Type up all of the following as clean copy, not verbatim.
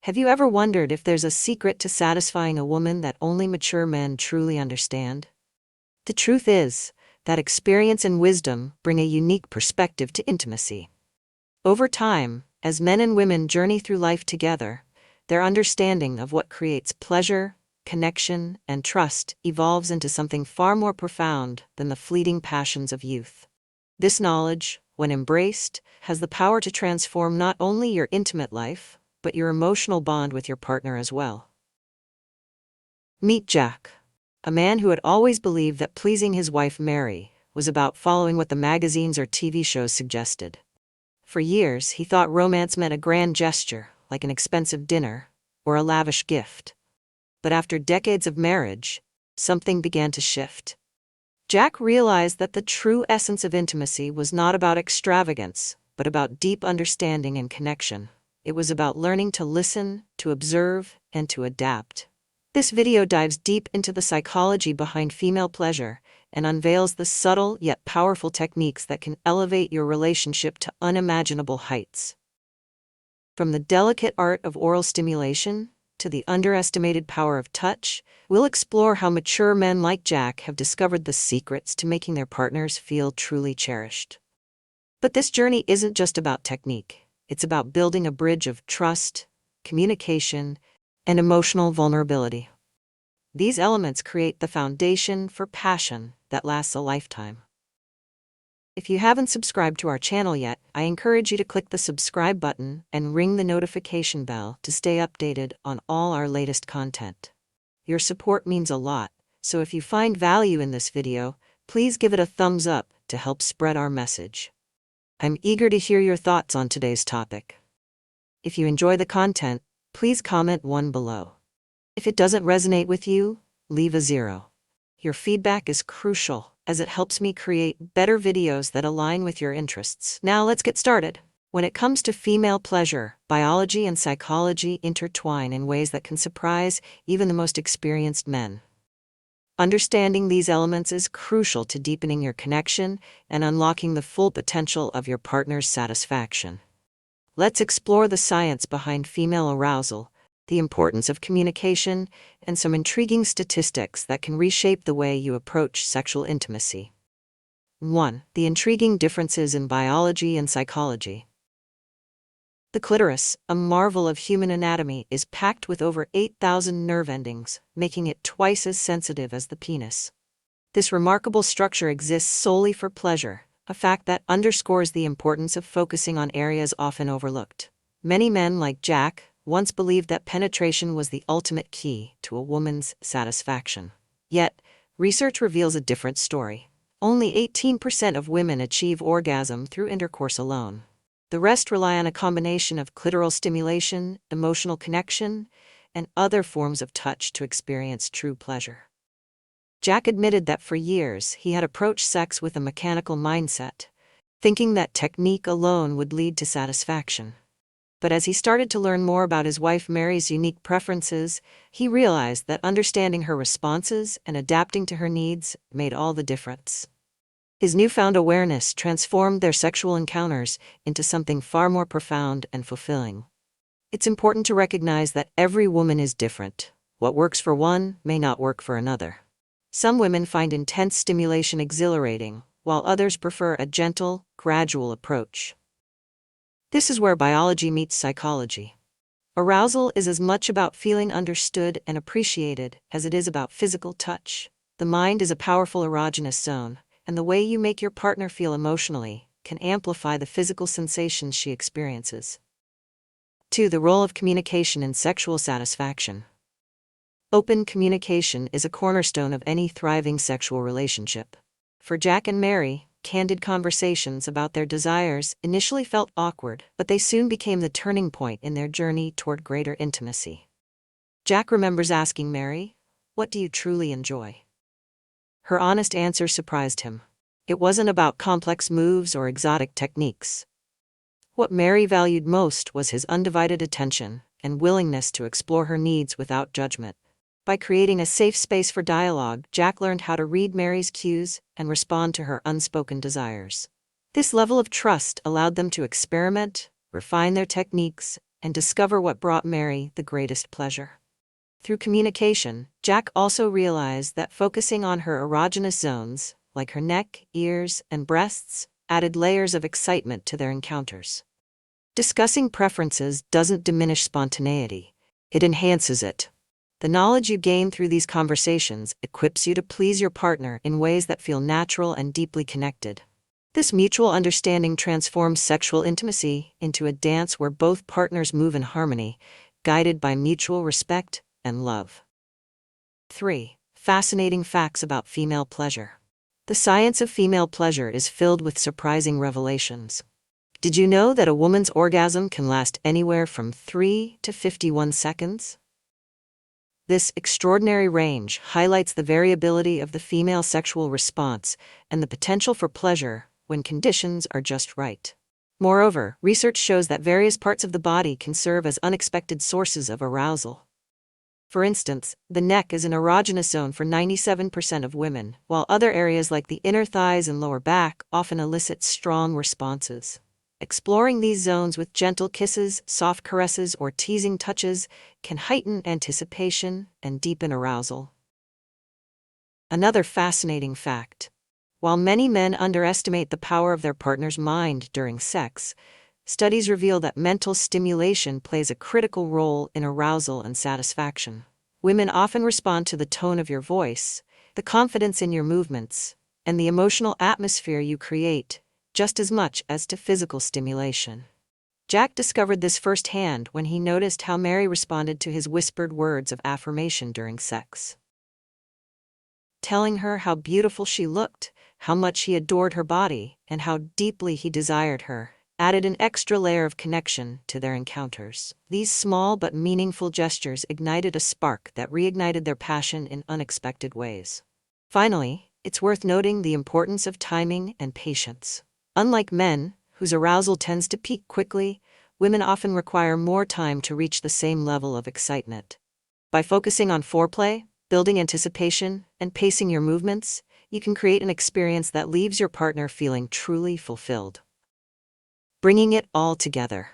Have you ever wondered if there's a secret to satisfying a woman that only mature men truly understand? The truth is that experience and wisdom bring a unique perspective to intimacy. Over time, as men and women journey through life together, their understanding of what creates pleasure, connection, and trust evolves into something far more profound than the fleeting passions of youth. This knowledge, when embraced, has the power to transform not only your intimate life, but your emotional bond with your partner as well. Meet Jack, a man who had always believed that pleasing his wife Mary was about following what the magazines or TV shows suggested. For years, he thought romance meant a grand gesture, like an expensive dinner or a lavish gift. But after decades of marriage, something began to shift. Jack realized that the true essence of intimacy was not about extravagance, but about deep understanding and connection. It was about learning to listen, to observe, and to adapt. This video dives deep into the psychology behind female pleasure and unveils the subtle yet powerful techniques that can elevate your relationship to unimaginable heights. From the delicate art of oral stimulation to the underestimated power of touch, we'll explore how mature men like Jack have discovered the secrets to making their partners feel truly cherished. But this journey isn't just about technique. It's about building a bridge of trust, communication, and emotional vulnerability. These elements create the foundation for passion that lasts a lifetime. If you haven't subscribed to our channel yet, I encourage you to click the subscribe button and ring the notification bell to stay updated on all our latest content. Your support means a lot, so if you find value in this video, please give it a thumbs up to help spread our message. I'm eager to hear your thoughts on today's topic. If you enjoy the content, please comment 1 below. If it doesn't resonate with you, leave a 0. Your feedback is crucial, as it helps me create better videos that align with your interests. Now let's get started. When it comes to female pleasure, biology and psychology intertwine in ways that can surprise even the most experienced men. Understanding these elements is crucial to deepening your connection and unlocking the full potential of your partner's satisfaction. Let's explore the science behind female arousal, the importance of communication, and some intriguing statistics that can reshape the way you approach sexual intimacy. 1. The intriguing differences in biology and psychology. The clitoris, a marvel of human anatomy, is packed with over 8,000 nerve endings, making it twice as sensitive as the penis. This remarkable structure exists solely for pleasure, a fact that underscores the importance of focusing on areas often overlooked. Many men like Jack once believed that penetration was the ultimate key to a woman's satisfaction. Yet, research reveals a different story. Only 18% of women achieve orgasm through intercourse alone. The rest rely on a combination of clitoral stimulation, emotional connection, and other forms of touch to experience true pleasure. Jack admitted that for years he had approached sex with a mechanical mindset, thinking that technique alone would lead to satisfaction. But as he started to learn more about his wife Mary's unique preferences, he realized that understanding her responses and adapting to her needs made all the difference. His newfound awareness transformed their sexual encounters into something far more profound and fulfilling. It's important to recognize that every woman is different. What works for one may not work for another. Some women find intense stimulation exhilarating, while others prefer a gentle, gradual approach. This is where biology meets psychology. Arousal is as much about feeling understood and appreciated as it is about physical touch. The mind is a powerful erogenous zone, and the way you make your partner feel emotionally can amplify the physical sensations she experiences. 2. The role of communication in sexual satisfaction. Open communication is a cornerstone of any thriving sexual relationship. For Jack and Mary, candid conversations about their desires initially felt awkward, but they soon became the turning point in their journey toward greater intimacy. Jack remembers asking Mary, "What do you truly enjoy?" Her honest answer surprised him. It wasn't about complex moves or exotic techniques. What Mary valued most was his undivided attention and willingness to explore her needs without judgment. By creating a safe space for dialogue, Jack learned how to read Mary's cues and respond to her unspoken desires. This level of trust allowed them to experiment, refine their techniques, and discover what brought Mary the greatest pleasure. Through communication, Jack also realized that focusing on her erogenous zones, like her neck, ears, and breasts, added layers of excitement to their encounters. Discussing preferences doesn't diminish spontaneity, it enhances it. The knowledge you gain through these conversations equips you to please your partner in ways that feel natural and deeply connected. This mutual understanding transforms sexual intimacy into a dance where both partners move in harmony, guided by mutual respect and love. 3. Fascinating facts about female pleasure. The science of female pleasure is filled with surprising revelations. Did you know that a woman's orgasm can last anywhere from 3 to 51 seconds? This extraordinary range highlights the variability of the female sexual response and the potential for pleasure when conditions are just right. Moreover, research shows that various parts of the body can serve as unexpected sources of arousal. For instance, the neck is an erogenous zone for 97% of women, while other areas like the inner thighs and lower back often elicit strong responses. Exploring these zones with gentle kisses, soft caresses, or teasing touches can heighten anticipation and deepen arousal. Another fascinating fact: while many men underestimate the power of their partner's mind during sex, studies reveal that mental stimulation plays a critical role in arousal and satisfaction. Women often respond to the tone of your voice, the confidence in your movements, and the emotional atmosphere you create, just as much as to physical stimulation. Jack discovered this firsthand when he noticed how Mary responded to his whispered words of affirmation during sex. Telling her how beautiful she looked, how much he adored her body, and how deeply he desired her, added an extra layer of connection to their encounters. These small but meaningful gestures ignited a spark that reignited their passion in unexpected ways. Finally, it's worth noting the importance of timing and patience. Unlike men, whose arousal tends to peak quickly, women often require more time to reach the same level of excitement. By focusing on foreplay, building anticipation, and pacing your movements, you can create an experience that leaves your partner feeling truly fulfilled. Bringing it all together.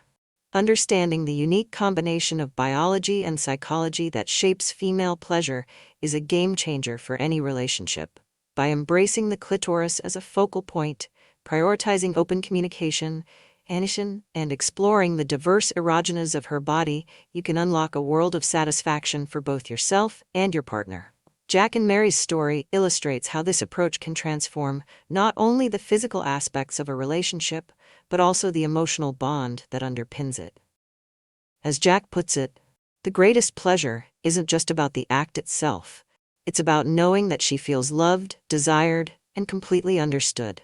Understanding the unique combination of biology and psychology that shapes female pleasure is a game changer for any relationship. By embracing the clitoris as a focal point, prioritizing open communication, and exploring the diverse erogenas of her body, you can unlock a world of satisfaction for both yourself and your partner. Jack and Mary's story illustrates how this approach can transform not only the physical aspects of a relationship, but also the emotional bond that underpins it. As Jack puts it, the greatest pleasure isn't just about the act itself. It's about knowing that she feels loved, desired, and completely understood.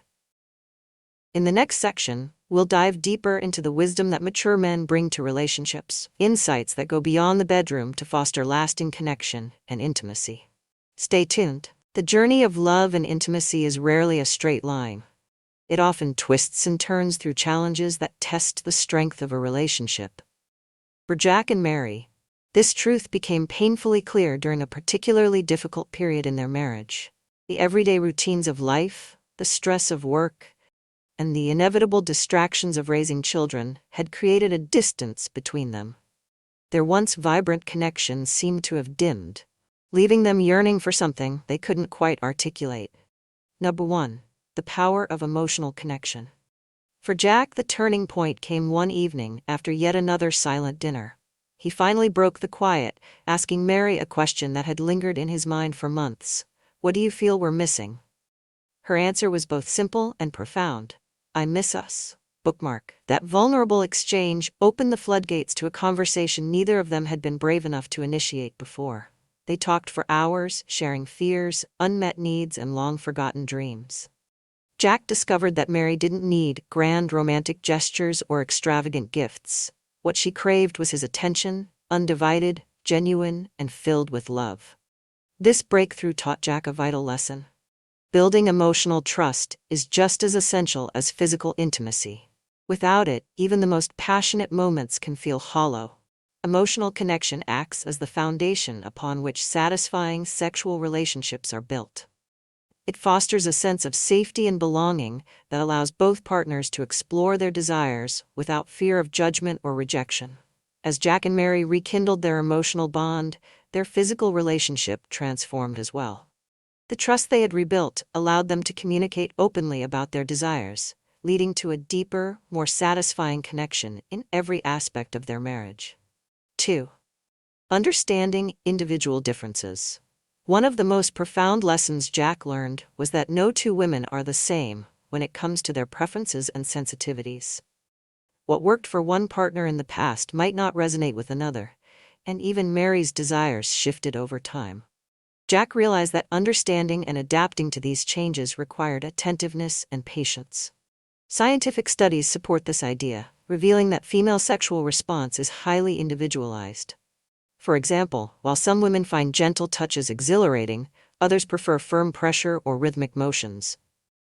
In the next section, we'll dive deeper into the wisdom that mature men bring to relationships, insights that go beyond the bedroom to foster lasting connection and intimacy. Stay tuned. The journey of love and intimacy is rarely a straight line. It often twists and turns through challenges that test the strength of a relationship. For Jack and Mary, this truth became painfully clear during a particularly difficult period in their marriage. The everyday routines of life, the stress of work, and the inevitable distractions of raising children had created a distance between them. Their once vibrant connection seemed to have dimmed, leaving them yearning for something they couldn't quite articulate. Number 1. The power of emotional connection. For Jack, the turning point came one evening after yet another silent dinner. He finally broke the quiet, asking Mary a question that had lingered in his mind for months. "What do you feel we're missing?" Her answer was both simple and profound. "I miss us." Bookmark. That vulnerable exchange opened the floodgates to a conversation neither of them had been brave enough to initiate before. They talked for hours, sharing fears, unmet needs, and long-forgotten dreams. Jack discovered that Mary didn't need grand romantic gestures or extravagant gifts. What she craved was his attention, undivided, genuine, and filled with love. This breakthrough taught Jack a vital lesson. Building emotional trust is just as essential as physical intimacy. Without it, even the most passionate moments can feel hollow. Emotional connection acts as the foundation upon which satisfying sexual relationships are built. It fosters a sense of safety and belonging that allows both partners to explore their desires without fear of judgment or rejection. As Jack and Mary rekindled their emotional bond, their physical relationship transformed as well. The trust they had rebuilt allowed them to communicate openly about their desires, leading to a deeper, more satisfying connection in every aspect of their marriage. 2. Understanding individual differences. One of the most profound lessons Jack learned was that no two women are the same when it comes to their preferences and sensitivities. What worked for one partner in the past might not resonate with another, and even Mary's desires shifted over time. Jack realized that understanding and adapting to these changes required attentiveness and patience. Scientific studies support this idea, revealing that female sexual response is highly individualized. For example, while some women find gentle touches exhilarating, others prefer firm pressure or rhythmic motions.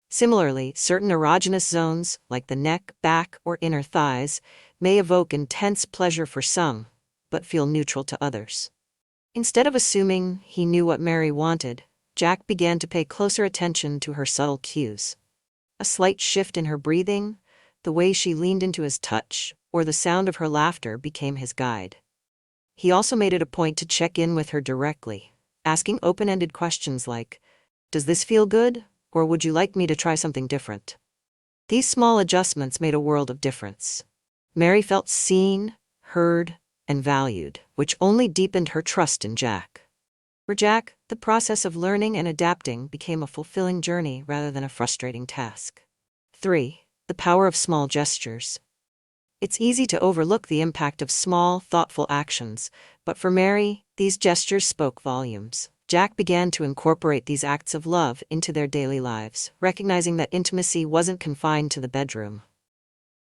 Similarly, certain erogenous zones, like the neck, back, or inner thighs, may evoke intense pleasure for some, but feel neutral to others. Instead of assuming he knew what Mary wanted, Jack began to pay closer attention to her subtle cues. A slight shift in her breathing, the way she leaned into his touch, or the sound of her laughter became his guide. He also made it a point to check in with her directly, asking open-ended questions like, "Does this feel good? Or would you like me to try something different?" These small adjustments made a world of difference. Mary felt seen, heard, and valued, which only deepened her trust in Jack. For Jack, the process of learning and adapting became a fulfilling journey rather than a frustrating task. 3. The power of small gestures. It's easy to overlook the impact of small, thoughtful actions, but for Mary, these gestures spoke volumes. Jack began to incorporate these acts of love into their daily lives, recognizing that intimacy wasn't confined to the bedroom.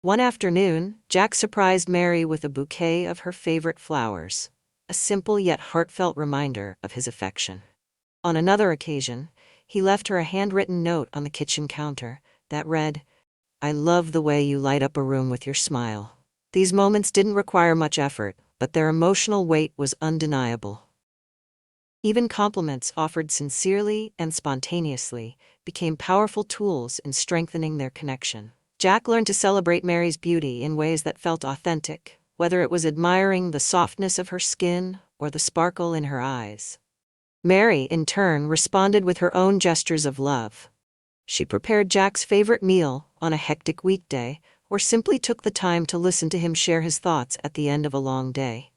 One afternoon, Jack surprised Mary with a bouquet of her favorite flowers, a simple yet heartfelt reminder of his affection. On another occasion, he left her a handwritten note on the kitchen counter that read, "I love the way you light up a room with your smile." These moments didn't require much effort, but their emotional weight was undeniable. Even compliments offered sincerely and spontaneously became powerful tools in strengthening their connection. Jack learned to celebrate Mary's beauty in ways that felt authentic, whether it was admiring the softness of her skin or the sparkle in her eyes. Mary, in turn, responded with her own gestures of love. She prepared Jack's favorite meal on a hectic weekday, or simply took the time to listen to him share his thoughts at the end of a long day.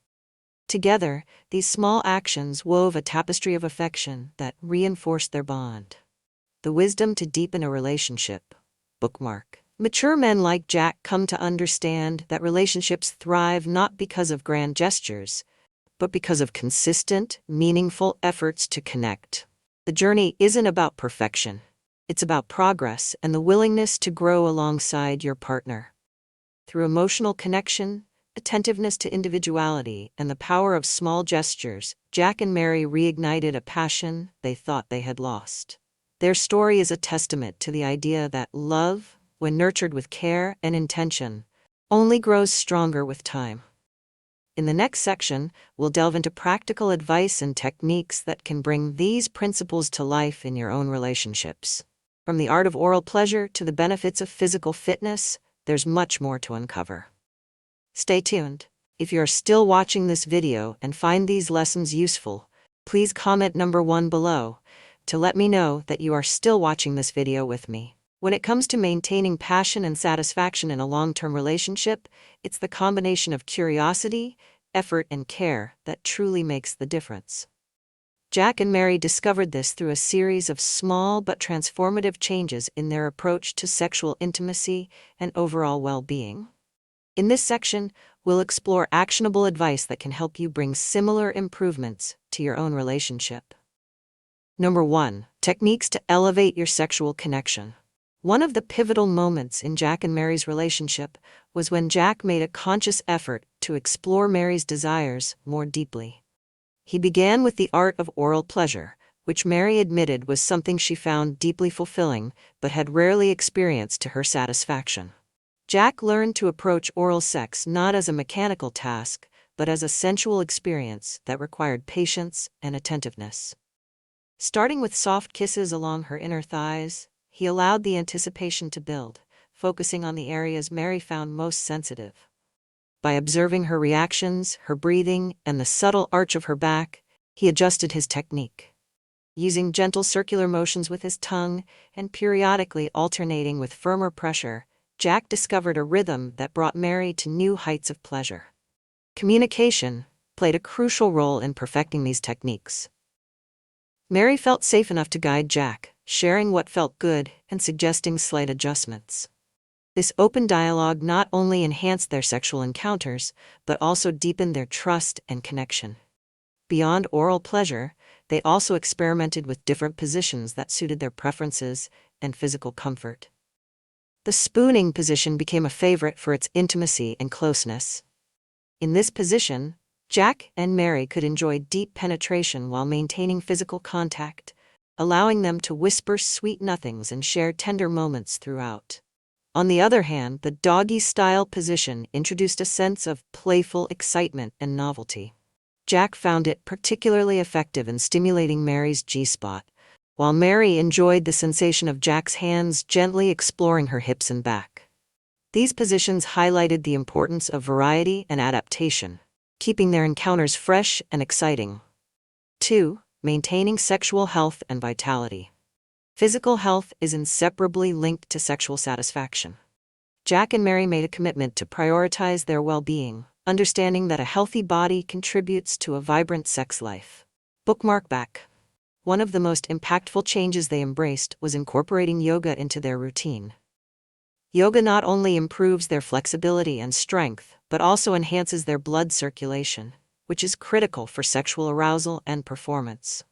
Together, these small actions wove a tapestry of affection that reinforced their bond. The wisdom to deepen a relationship. Bookmark. Mature men like Jack come to understand that relationships thrive not because of grand gestures, but because of consistent, meaningful efforts to connect. The journey isn't about perfection. It's about progress and the willingness to grow alongside your partner. Through emotional connection, attentiveness to individuality, and the power of small gestures, Jack and Mary reignited a passion they thought they had lost. Their story is a testament to the idea that love, when nurtured with care and intention, only grows stronger with time. In the next section, we'll delve into practical advice and techniques that can bring these principles to life in your own relationships. From the art of oral pleasure to the benefits of physical fitness, there's much more to uncover. Stay tuned. If you are still watching this video and find these lessons useful, please comment number 1 below to let me know that you are still watching this video with me. When it comes to maintaining passion and satisfaction in a long-term relationship, it's the combination of curiosity, effort, and care that truly makes the difference. Jack and Mary discovered this through a series of small but transformative changes in their approach to sexual intimacy and overall well-being. In this section, we'll explore actionable advice that can help you bring similar improvements to your own relationship. Number 1. Techniques to elevate your sexual connection. One of the pivotal moments in Jack and Mary's relationship was when Jack made a conscious effort to explore Mary's desires more deeply. He began with the art of oral pleasure, which Mary admitted was something she found deeply fulfilling but had rarely experienced to her satisfaction. Jack learned to approach oral sex not as a mechanical task, but as a sensual experience that required patience and attentiveness. Starting with soft kisses along her inner thighs, he allowed the anticipation to build, focusing on the areas Mary found most sensitive. By observing her reactions, her breathing, and the subtle arch of her back, he adjusted his technique. Using gentle circular motions with his tongue and periodically alternating with firmer pressure, Jack discovered a rhythm that brought Mary to new heights of pleasure. Communication played a crucial role in perfecting these techniques. Mary felt safe enough to guide Jack, sharing what felt good and suggesting slight adjustments. This open dialogue not only enhanced their sexual encounters, but also deepened their trust and connection. Beyond oral pleasure, they also experimented with different positions that suited their preferences and physical comfort. The spooning position became a favorite for its intimacy and closeness. In this position, Jack and Mary could enjoy deep penetration while maintaining physical contact, allowing them to whisper sweet nothings and share tender moments throughout. On the other hand, the doggy-style position introduced a sense of playful excitement and novelty. Jack found it particularly effective in stimulating Mary's G-spot, while Mary enjoyed the sensation of Jack's hands gently exploring her hips and back. These positions highlighted the importance of variety and adaptation, keeping their encounters fresh and exciting. 2. Maintaining sexual health and vitality. Physical health is inseparably linked to sexual satisfaction. Jack and Mary made a commitment to prioritize their well-being, understanding that a healthy body contributes to a vibrant sex life. Bookmark back. One of the most impactful changes they embraced was incorporating yoga into their routine. Yoga not only improves their flexibility and strength, but also enhances their blood circulation, which is critical for sexual arousal and performance.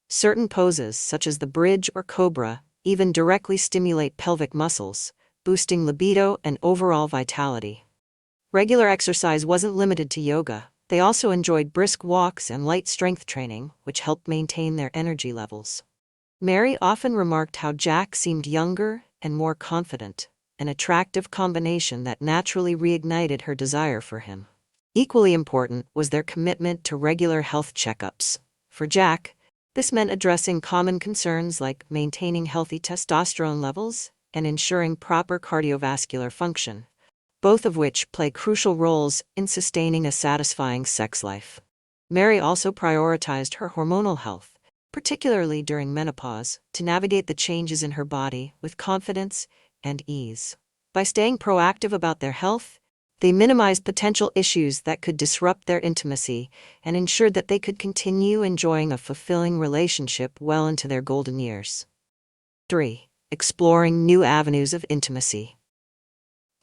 Certain poses, such as the bridge or cobra, even directly stimulate pelvic muscles, boosting libido and overall vitality. Regular exercise wasn't limited to yoga. They also enjoyed brisk walks and light strength training, which helped maintain their energy levels. Mary often remarked how Jack seemed younger and more confident, an attractive combination that naturally reignited her desire for him. Equally important was their commitment to regular health checkups. For Jack, this meant addressing common concerns like maintaining healthy testosterone levels and ensuring proper cardiovascular function, both of which play crucial roles in sustaining a satisfying sex life. Mary also prioritized her hormonal health, particularly during menopause, to navigate the changes in her body with confidence and ease. By staying proactive about their health, they minimized potential issues that could disrupt their intimacy and ensured that they could continue enjoying a fulfilling relationship well into their golden years. 3. Exploring new avenues of intimacy.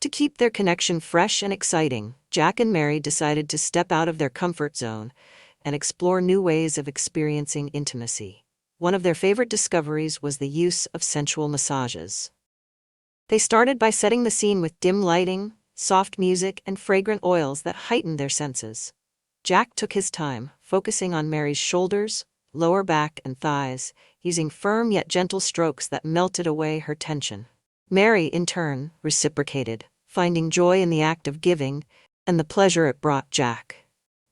To keep their connection fresh and exciting, Jack and Mary decided to step out of their comfort zone and explore new ways of experiencing intimacy. One of their favorite discoveries was the use of sensual massages. They started by setting the scene with dim lighting, soft music, and fragrant oils that heightened their senses. Jack took his time, focusing on Mary's shoulders, lower back, and thighs, using firm yet gentle strokes that melted away her tension. Mary, in turn, reciprocated, finding joy in the act of giving and the pleasure it brought Jack.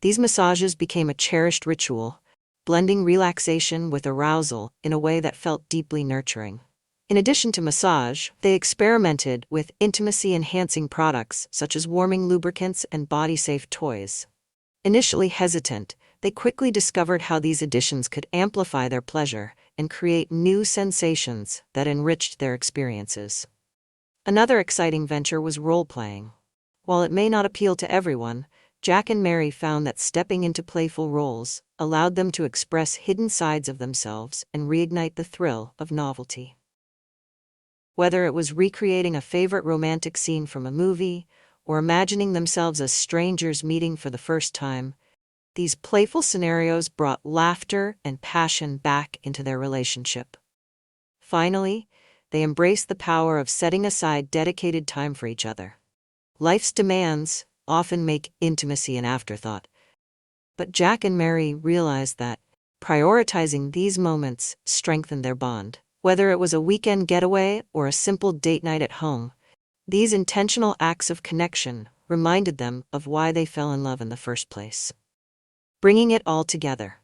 These massages became a cherished ritual, blending relaxation with arousal in a way that felt deeply nurturing. In addition to massage, they experimented with intimacy-enhancing products such as warming lubricants and body-safe toys. Initially hesitant, they quickly discovered how these additions could amplify their pleasure and create new sensations that enriched their experiences. Another exciting venture was role-playing. While it may not appeal to everyone, Jack and Mary found that stepping into playful roles allowed them to express hidden sides of themselves and reignite the thrill of novelty. Whether it was recreating a favorite romantic scene from a movie or imagining themselves as strangers meeting for the first time, these playful scenarios brought laughter and passion back into their relationship. Finally, they embraced the power of setting aside dedicated time for each other. Life's demands often make intimacy an afterthought, but Jack and Mary realized that prioritizing these moments strengthened their bond. Whether it was a weekend getaway or a simple date night at home, these intentional acts of connection reminded them of why they fell in love in the first place. Bringing it all together.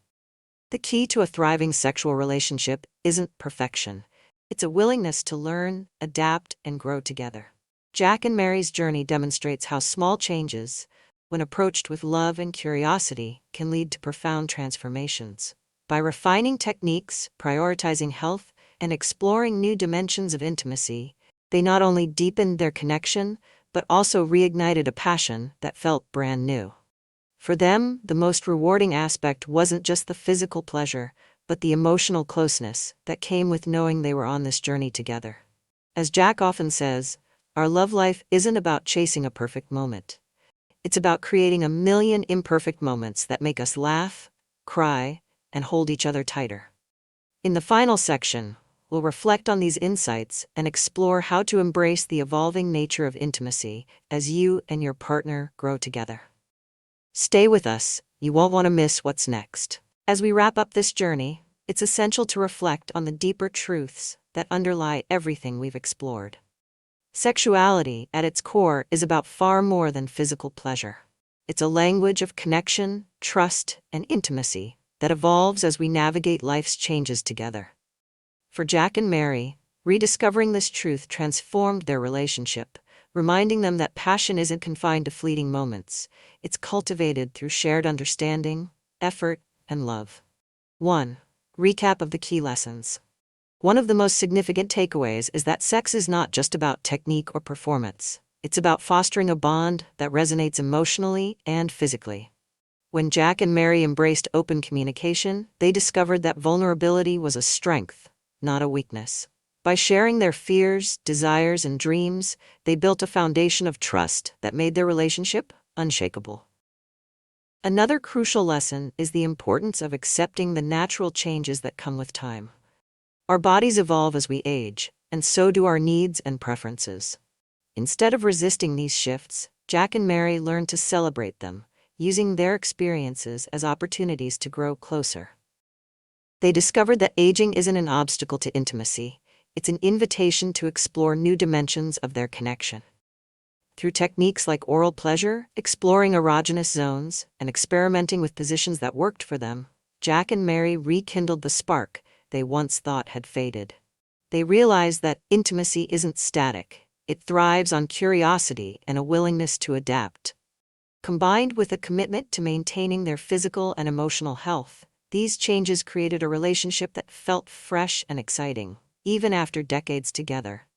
The key to a thriving sexual relationship isn't perfection. It's a willingness to learn, adapt, and grow together. Jack and Mary's journey demonstrates how small changes, when approached with love and curiosity, can lead to profound transformations. By refining techniques, prioritizing health, and exploring new dimensions of intimacy, they not only deepened their connection, but also reignited a passion that felt brand new. For them, the most rewarding aspect wasn't just the physical pleasure, but the emotional closeness that came with knowing they were on this journey together. As Jack often says, our love life isn't about chasing a perfect moment. It's about creating a million imperfect moments that make us laugh, cry, and hold each other tighter. In the final section, we'll reflect on these insights and explore how to embrace the evolving nature of intimacy as you and your partner grow together. Stay with us, you won't want to miss what's next. As we wrap up this journey, it's essential to reflect on the deeper truths that underlie everything we've explored. Sexuality, at its core, is about far more than physical pleasure. It's a language of connection, trust, and intimacy that evolves as we navigate life's changes together. For Jack and Mary, rediscovering this truth transformed their relationship, reminding them that passion isn't confined to fleeting moments. It's cultivated through shared understanding, effort, and love. 1. Recap of the key lessons. One of the most significant takeaways is that sex is not just about technique or performance. It's about fostering a bond that resonates emotionally and physically. When Jack and Mary embraced open communication, they discovered that vulnerability was a strength, not a weakness. By sharing their fears, desires, and dreams, they built a foundation of trust that made their relationship unshakable. Another crucial lesson is the importance of accepting the natural changes that come with time. Our bodies evolve as we age, and so do our needs and preferences. Instead of resisting these shifts, Jack and Mary learned to celebrate them, using their experiences as opportunities to grow closer. They discovered that aging isn't an obstacle to intimacy. It's an invitation to explore new dimensions of their connection. Through techniques like oral pleasure, exploring erogenous zones, and experimenting with positions that worked for them, Jack and Mary rekindled the spark they once thought had faded. They realized that intimacy isn't static. It thrives on curiosity and a willingness to adapt. Combined with a commitment to maintaining their physical and emotional health, these changes created a relationship that felt fresh and exciting, even after decades together.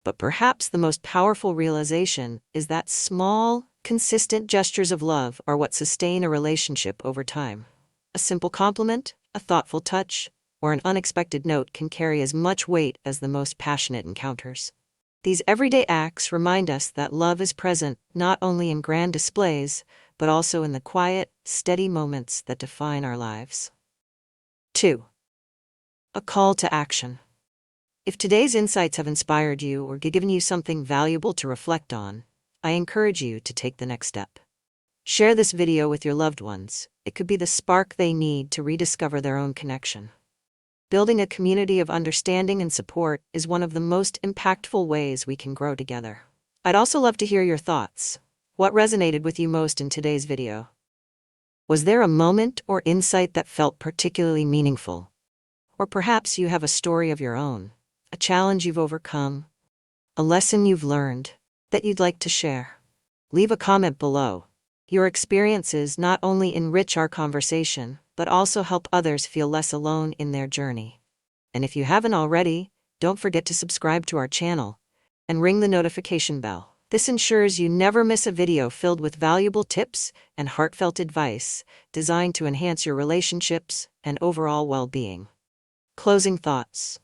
But perhaps the most powerful realization is that small, consistent gestures of love are what sustain a relationship over time. A simple compliment, a thoughtful touch, or an unexpected note can carry as much weight as the most passionate encounters. These everyday acts remind us that love is present not only in grand displays, but also in the quiet, steady moments that define our lives. 2. A call to action. If today's insights have inspired you or given you something valuable to reflect on, I encourage you to take the next step. Share this video with your loved ones. It could be the spark they need to rediscover their own connection. Building a community of understanding and support is one of the most impactful ways we can grow together. I'd also love to hear your thoughts. What resonated with you most in today's video? Was there a moment or insight that felt particularly meaningful? Or perhaps you have a story of your own, a challenge you've overcome, a lesson you've learned that you'd like to share. Leave a comment below. Your experiences not only enrich our conversation, but also help others feel less alone in their journey. And if you haven't already, don't forget to subscribe to our channel and ring the notification bell. This ensures you never miss a video filled with valuable tips and heartfelt advice designed to enhance your relationships and overall well-being. Closing thoughts.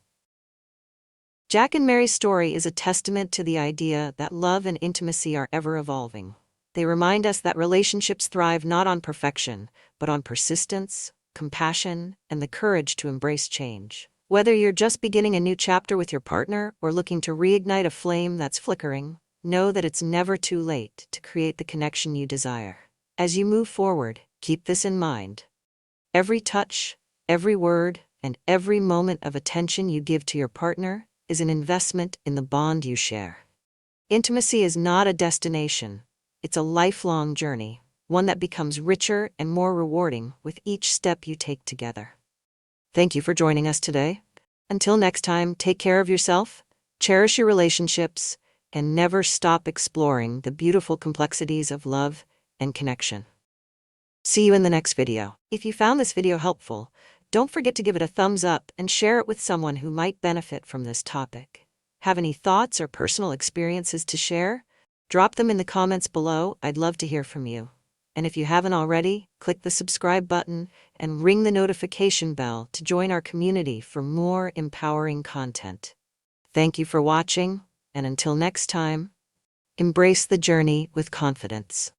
Jack and Mary's story is a testament to the idea that love and intimacy are ever evolving. They remind us that relationships thrive not on perfection, but on persistence, compassion, and the courage to embrace change. Whether you're just beginning a new chapter with your partner or looking to reignite a flame that's flickering, know that it's never too late to create the connection you desire. As you move forward, keep this in mind. Every touch, every word, and every moment of attention you give to your partner is an investment in the bond you share. Intimacy is not a destination. It's a lifelong journey, one that becomes richer and more rewarding with each step you take together. Thank you for joining us today. Until next time, take care of yourself, cherish your relationships, and never stop exploring the beautiful complexities of love and connection. See you in the next video. If you found this video helpful, don't forget to give it a thumbs up and share it with someone who might benefit from this topic. Have any thoughts or personal experiences to share? Drop them in the comments below. I'd love to hear from you. And if you haven't already, click the subscribe button and ring the notification bell to join our community for more empowering content. Thank you for watching, and until next time, embrace the journey with confidence.